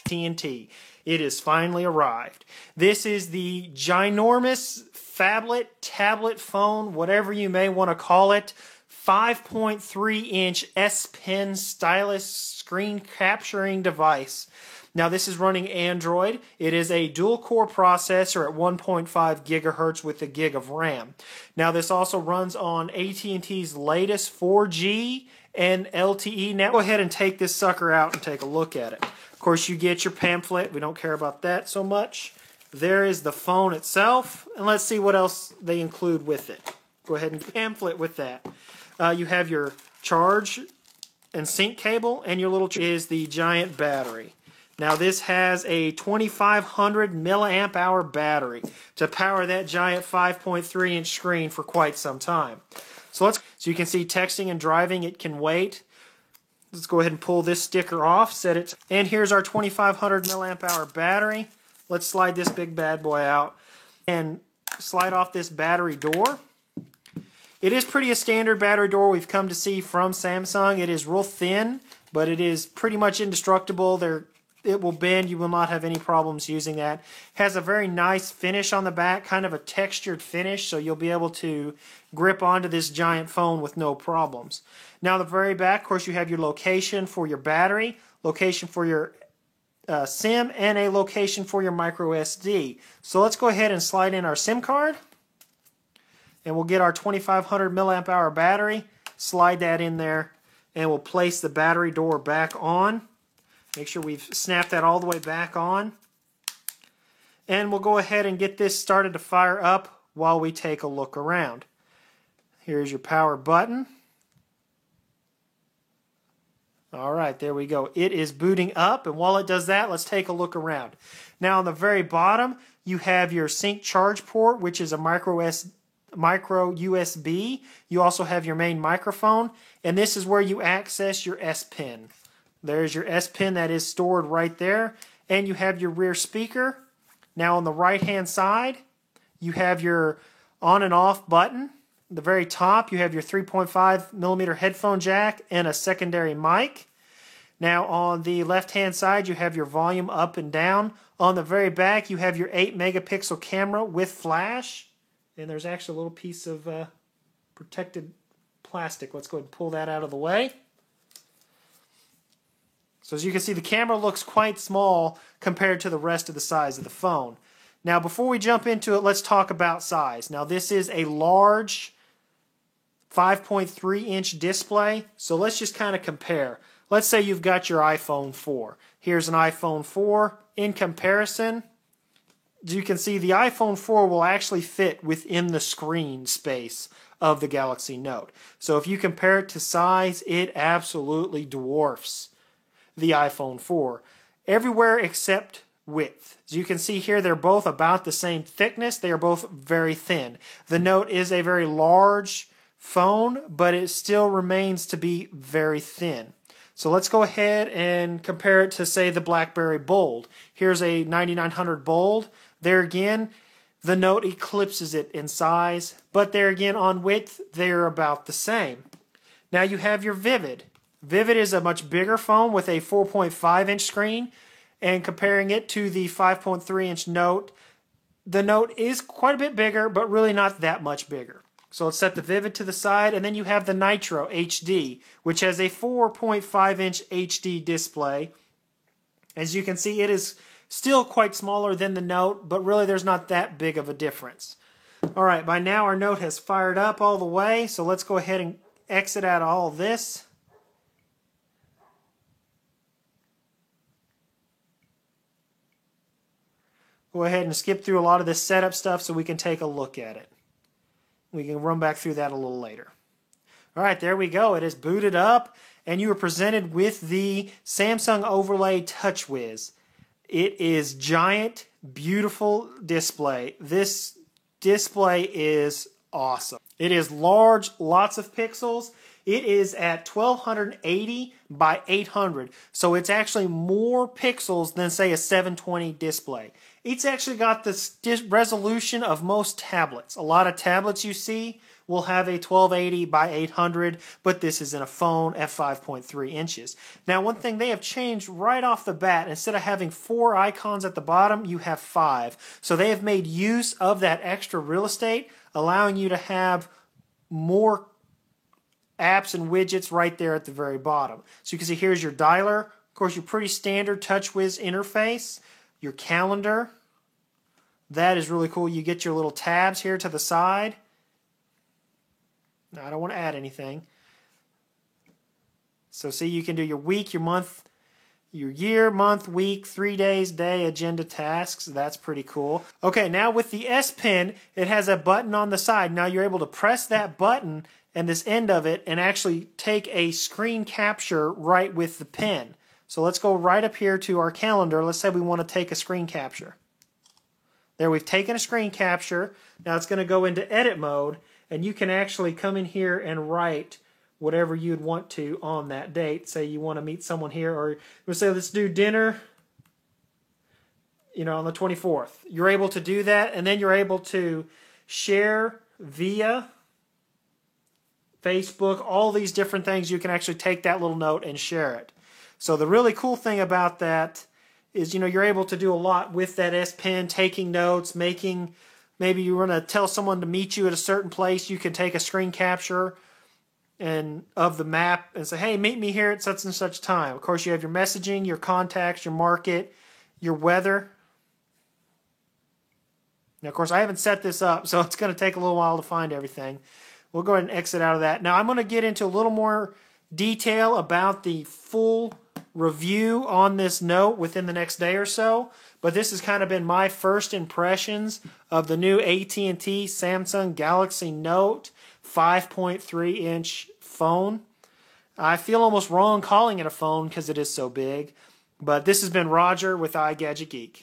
AT&T. It has finally arrived. This is the ginormous phablet, tablet phone, whatever you may want to call it. 5.3-inch S Pen stylus screen capturing device. Now this is running Android. It is a dual-core processor at 1.5 gigahertz with a gig of RAM. Now this also runs on AT&T's latest 4G and LTE network. Go ahead and take this sucker out and take a look at it. Of course, you get your pamphlet. We don't care about that so much. There is the phone itself, and let's see what else they include with it. Go ahead and pamphlet with that. You have your charge and sync cable, and your little is the giant battery. Now this has a 2500 milliamp hour battery to power that giant 5.3-inch screen for quite some time. So you can see texting and driving, it can wait. Let's go ahead and pull this sticker off, set it, and here's our 2500 milliamp hour battery. Let's slide this big bad boy out and slide off this battery door. It is pretty a standard battery door we've come to see from Samsung. It is real thin, but it is pretty much indestructible. It will bend. You will not have any problems using that. Has a very nice finish on the back, kind of a textured finish, so you'll be able to grip onto this giant phone with no problems. Now, on the very back, of course, you have your location for your battery, location for your SIM, and a location for your micro SD. So let's go ahead and slide in our SIM card, and we'll get our 2500 milliamp hour battery, slide that in there, and we'll place the battery door back on. Make sure we've snapped that all the way back on. And we'll go ahead and get this started to fire up while we take a look around. Here's your power button. Alright, there we go. It is booting up, and while it does that, let's take a look around. Now on the very bottom, you have your sync charge port, which is a micro USB. You also have your main microphone, and this is where you access your S Pen. There's your S Pen that is stored right there, and you have your rear speaker. Now on the right hand side, you have your on and off button. At the very top, you have your 3.5 millimeter headphone jack and a secondary mic. Now on the left hand side, you have your volume up and down. On the very back, you have your 8 megapixel camera with flash, and there's actually a little piece of protected plastic. Let's go ahead and pull that out of the way. So as you can see, the camera looks quite small compared to the rest of the size of the phone. Now before we jump into it, let's talk about size. Now this is a large 5.3-inch display, so let's just kind of compare. Let's say you've got your iPhone 4. Here's an iPhone 4. In comparison, as you can see, the iPhone 4 will actually fit within the screen space of the Galaxy Note. So if you compare it to size, it absolutely dwarfs the iPhone 4. Everywhere except width. As you can see here, they're both about the same thickness. They are both very thin. The Note is a very large phone, but it still remains to be very thin. So let's go ahead and compare it to, say, the BlackBerry Bold. Here's a 9900 Bold. There again, the Note eclipses it in size, but there again on width, they're about the same. Now you have your Vivid. Vivid is a much bigger phone with a 4.5-inch screen, and comparing it to the 5.3-inch Note, the Note is quite a bit bigger, but really not that much bigger. So let's set the Vivid to the side, and then you have the Nitro HD, which has a 4.5-inch HD display. As you can see, it is still quite smaller than the Note, but really there's not that big of a difference. Alright, by now our Note has fired up all the way, so let's go ahead and exit out all of this. Go ahead and skip through a lot of this setup stuff so we can take a look at it. We can run back through that a little later. Alright, there we go. It is booted up, and you are presented with the Samsung Overlay TouchWiz. It is giant, beautiful display. This display is awesome. It is large, lots of pixels. It is at 1280 by 800, so it's actually more pixels than, say, a 720 display. It's actually got the resolution of most tablets. A lot of tablets you see will have a 1280 by 800, but this is in a phone at 5.3 inches. Now, one thing they have changed right off the bat, instead of having 4 icons at the bottom, you have 5. So they have made use of that extra real estate, allowing you to have more apps and widgets right there at the very bottom. So you can see here's your dialer, of course your pretty standard TouchWiz interface, your calendar. That is really cool. You get your little tabs here to the side. Now, I don't want to add anything. So see, you can do your week, your month, your year, month, week, 3 days, day, agenda, tasks. That's pretty cool. Okay, now with the S Pen, it has a button on the side. Now you're able to press that button and this end of it and actually take a screen capture right with the pen. So let's go right up here to our calendar. Let's say we want to take a screen capture. There, we've taken a screen capture. Now it's going to go into edit mode. And you can actually come in here and write whatever you'd want to on that date. Say you want to meet someone here, or we'll say let's do dinner, on the 24th. You're able to do that, and then you're able to share via Facebook, all these different things. You can actually take that little note and share it. So the really cool thing about that is, you're able to do a lot with that S Pen, taking notes, maybe you want to tell someone to meet you at a certain place. You can take a screen capture of the map and say, hey, meet me here at such and such time. Of course, you have your messaging, your contacts, your market, your weather. Now, of course, I haven't set this up, so it's going to take a little while to find everything. We'll go ahead and exit out of that. Now, I'm going to get into a little more detail about the full review on this Note within the next day or so. But this has kind of been my first impressions of the new AT&T Samsung Galaxy Note 5.3-inch phone. I feel almost wrong calling it a phone because it is so big. But this has been Roger with iGadgetGeek.